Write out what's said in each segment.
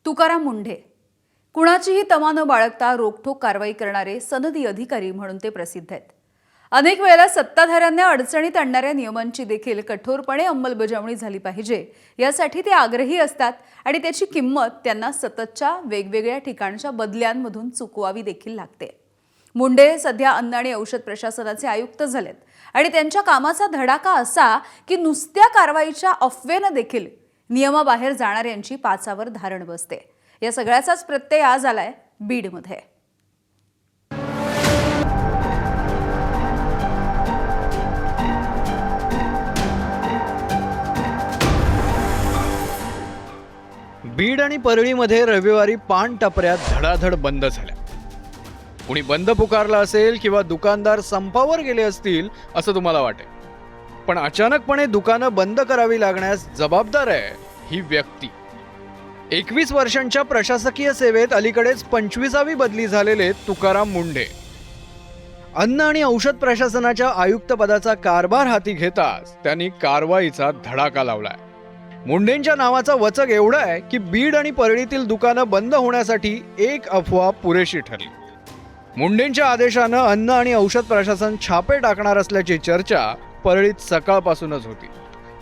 तुकाराम मुंढे कुणाचीही तमा न बाळगता रोखठोक कारवाई करणारे सनदी अधिकारी म्हणून ते प्रसिद्ध आहेत। अनेक वेळेला सत्ताधाऱ्यांना अडचणीत आणणाऱ्या नियमांची देखील कठोरपणे अंमलबजावणी झाली पाहिजे यासाठी ते आग्रही असतात आणि त्याची किंमत त्यांना सततच्या वेगवेगळ्या ठिकाणच्या बदल्यांमधून चुकवावी देखील लागते। मुंढे सध्या अन्न आणि औषध प्रशासनाचे आयुक्त झालेत आणि त्यांच्या कामाचा धडाका असा की नुसत्या कारवाईच्या अफवेने देखील नियमाबाहेर जाणाऱ्यांची पाचावर धारण बसते। या सगळ्याचाच प्रत्यय आज आलाय बीडमध्ये। बीड आणि परळीमध्ये रविवारी पान टपऱ्या धडाधड बंद झाल्या। कुणी बंद पुकारला असेल किंवा दुकानदार संपावर गेले असतील असं तुम्हाला वाटेल, पण अचानकपणे दुकानं बंद करावी लागण्यास जबाबदार आहे ही व्यक्ती। 21 वर्षांच्या प्रशासकीय सेवेत अलीकडेच 25वी बदली झालेले तुकाराम मुंढे अन्न आणि औषध प्रशासनाच्या आयुक्त पदाचा कारभार हाती घेताच त्यांनी कारवाईचा धडाका लावलाय। मुंढेंच्या नावाचा वचक एवढा आहे की बीड आणि परळीतील दुकानं बंद होण्यासाठी एक अफवा पुरेशी ठरली। मुंढेंच्या आदेशानं अन्न आणि औषध प्रशासन छापे टाकणार असल्याची चर्चा परळीत सकाळपासूनच होती।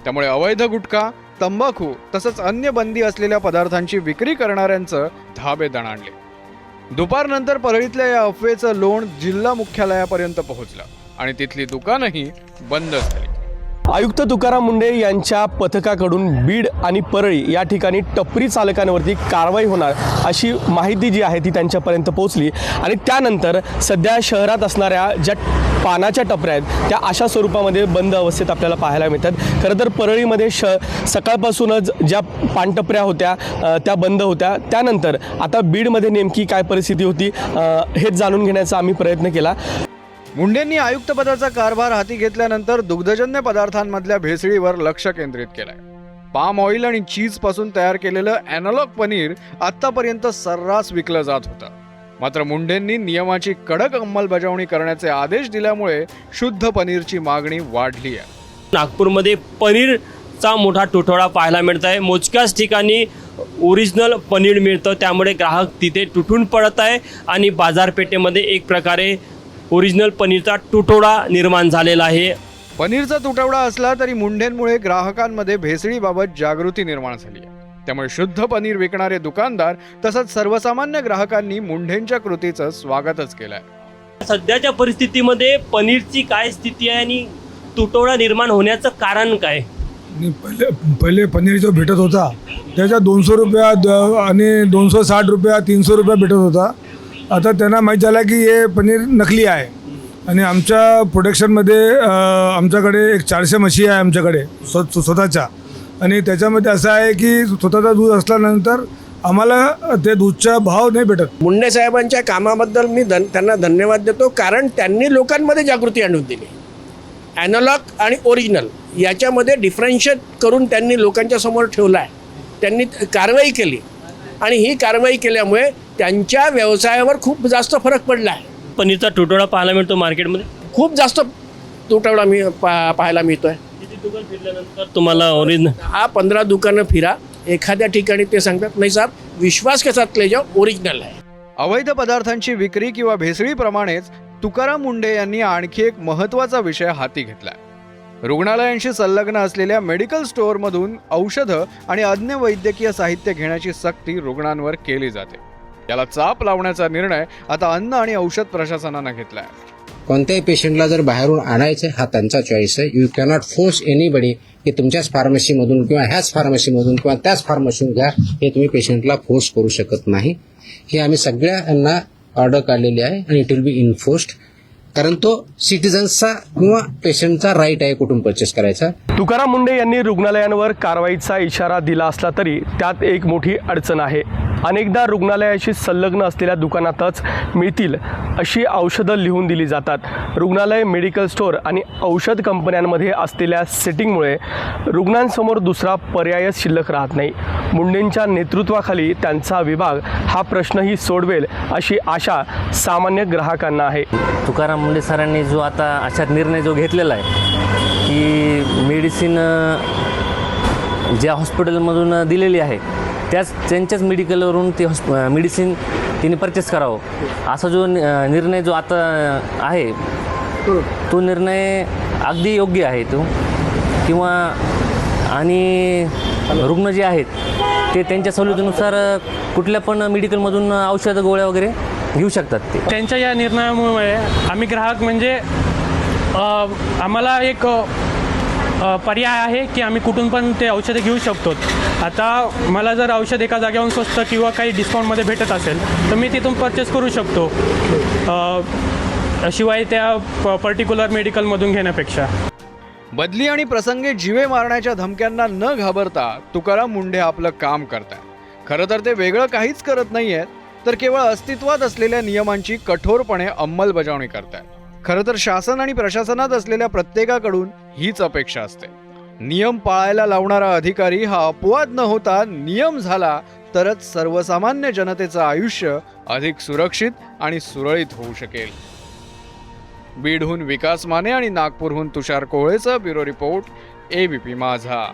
त्यामुळे अवैध गुटखा, तंबाखू तसंच अन्य बंदी असलेल्या पदार्थांची विक्री करणाऱ्यांचं धाबे दणाणले। दुपारनंतर परळीतल्या या अफवेचं लोण जिल्हा मुख्यालयापर्यंत पोहोचलं आणि तिथली दुकानंही बंद झाली। आयुक्त तुकाराम मुंढे यांच्या पथकाकडून बीड आणि परळी या ठिकाणी टपरी चालकांवरती कारवाई होणार अशी माहिती जी आहे ती त्यांच्यापर्यंत पोहोचली आणि त्यानंतर सध्या शहरात असणाऱ्या ज्या पानाच्या टपऱ्या आहेत त्या अशा स्वरूपामध्ये बंद अवस्थेत आपल्याला पाहायला मिळतात। खरं तर परळीमध्ये सकाळपासूनच ज्या पानटपऱ्या होत्या त्या बंद होत्या। त्यानंतर आता बीडमध्ये नेमकी काय परिस्थिती होती हेच जाणून घेण्याचा आम्ही प्रयत्न केला। मुंढेंनी आयुक्तपदाचा कारभार हाती घेतल्यानंतर दुग्धजन्य पदार्थांमधल्या भेसळीवर लक्ष केंद्रित केलंय। पाम ऑइल आणि चीज पासून तयार केलेलं एनालॉग पनीर आतापर्यंत सर्रास विकलं जात होतं। मात्र मुंढेंनी नियमाची कडक अंमलबजावणी करण्याचे आदेश दिल्यामुळे शुद्ध पनीरची मागणी वाढली आहे। नागपूरमध्ये पनीरचा मोठा तुटवडा पाहायला मिळत आहे। मोजक्याच ठिकाणी ओरिजिनल पनीर मिळतं, त्यामुळे ग्राहक तिथे तुटून पडत आहे आणि बाजारपेठेमध्ये एक प्रकारे ओरिजिनल पनीरचा तुटवडा निर्माण झालेला आहे। पनीरचा तुटवडा असला तरी मुंढेंमुळे ग्राहकांमध्ये भेसळीबाबत जागृती निर्माण झाली आहे। त्यामुळे शुद्ध पनीर विकणारे दुकानदार तसंच सर्वसामान्य ग्राहकांनी मुंढेंच्या कृतीचं स्वागतच केलंय। सध्याच्या परिस्थितीमध्ये पनीरची काय स्थिती आहे आणि तुटवडा निर्माण होण्याचं कारण काय? पहिले पनीर जो भेटत होता त्याच्या 200 रुपया आणि 260 रुपया 300 रुपया भेटत होता। आता त्यांना माहीत झालं की हे पनीर नकली आहे आणि आमच्या प्रोडक्शनमध्ये आमच्याकडे एक 400 म्हशी आहे आमच्याकडे स्वतःच्या, आणि त्याच्यामध्ये असं आहे की स्वतःचा दूध असल्यानंतर आम्हाला ते दूधचा भाव नाही भेटत। मुंढे साहेबांच्या कामाबद्दल मी त्यांना धन्यवाद देतो, कारण त्यांनी लोकांमध्ये जागृती आणून दिली। ॲनालॉग आणि ओरिजिनल याच्यामध्ये डिफरन्शिएट करून त्यांनी लोकांच्या समोर ठेवला आहे। त्यांनी कारवाई केली आणि ही कारवाई केल्यामुळे त्यांच्या व्यवसायावर खूप जास्त फरक पडला आहे। पनीरचा तुटवडा पाहायला मिळतो मार्केटमध्ये, खूप जास्त तुटवडा पाहायला मिळतो आहे। किती दुकान फिरल्यानंतर तुम्हाला ओरिजिनल 15 दुकानं फिरा, एखाद्या ठिकाणी ते सांगतात नाही साहेब विश्वास के साथ ले जाओ, ओरिजिनल आहे। अवैध पदार्थांची विक्री किंवा भेसळीप्रमाणेच तुकाराम मुंढे यांनी आणखी एक महत्त्वाचा विषय हाती घेतलाय। रुग्णालयांशी संलग्न असलेल्या मेडिकल स्टोअरमधून औषधं आणि अन्य वैद्यकीय साहित्य घेण्याची सक्ती रुग्णांवर केली जाते। याला चाप लावण्याचा निर्णय आता अन्न आणि औषध प्रशासनानं घेतलाय। कोणत्याही पेशंटला जर बाहेरून आणायचं हा त्यांचा चॉईस आहे। यू कॅनॉट फोर्स एनीबडी की तुमच्याच फार्मसीमधून किंवा ह्याच फार्मसीमधून किंवा त्याच फार्मसीतून घ्या, हे तुम्ही पेशंटला फोर्स करू शकत नाही। हे आम्ही सगळ्यांना ऑर्डर काढलेली आहे आणि इट विल बी इन्फोर्स्ड, कारण तो सिटिझन्सचा किंवा पेशंटचा राईट आहे कुठून परचेस करायचा। तुकाराम मुंढे यांनी रुग्णालयांवर कारवाईचा इशारा दिला असला तरी त्यात एक मोठी अडचण आहे। अनेकदा रुग्णालयाशी संलग्न असलेल्या दुकानातच मिळतील अशी औषधं लिहून दिली जातात। रुग्णालय, मेडिकल स्टोअर आणि औषध कंपन्यांमध्ये असलेल्या सेटिंगमुळे रुग्णांसमोर दुसरा पर्यायच शिल्लक राहत नाही। मुंढेंच्या नेतृत्वाखाली त्यांचा विभाग हा प्रश्नही सोडवेल अशी आशा सामान्य ग्राहकांना आहे। तुकाराम मुंढे सरांनी जो आता अशा निर्णय जो घेतलेला आहे की मेडिसिन ज्या हॉस्पिटलमधून दिलेली आहे त्यांच्याच मेडिकलवरून ते मेडिसिन त्यांनी परचेस करावं असा जो निर्णय जो आता आहे तो निर्णय अगदी योग्य आहे तो. किंवा आणि रुग्ण जे आहेत ते त्यांच्या सवलतीनुसार कुठल्या पण मेडिकलमधून औषध गोळ्या वगैरे घेऊ शकतात. ते त्यांच्या या निर्णयामुळे आम्ही ग्राहक म्हणजे आम्हाला एक पर्याय आहे की आम्ही कुठून पण ते औषधे घेऊ शकतो. आता मला जर औषध एका जागेवरून स्वस्त किंवा काही डिस्काउंटमध्ये भेटत असेल तर मी तिथून परचेस करू शकतो, शिवाय त्या पर्टिक्युलर मेडिकलमधून घेण्यापेक्षा. बदली आणि प्रसंगी जीवे मारण्याच्या धमक्यांना न घाबरता तुकाराम मुंढे आपलं काम करतायत. खरं तर ते वेगळं काहीच करत नाहीयेत, तर केवळ अस्तित्वात असलेल्या नियमांची कठोरपणे अंमलबजावणी करतायत. खरं तर शासन आणि प्रशासनात असलेल्या प्रत्येकाकडून हीच अपेक्षा असते. नियम पाळायला लावणारा अधिकारी हा अपवाद न होता नियम झाला तरच सर्वसामान्य जनतेचं आयुष्य अधिक सुरक्षित आणि सुरळीत होऊ शकेल. बीडहून विकास माने आणि नागपूरहून तुषार कोहळेचा ब्युरो रिपोर्ट, ABP माझा.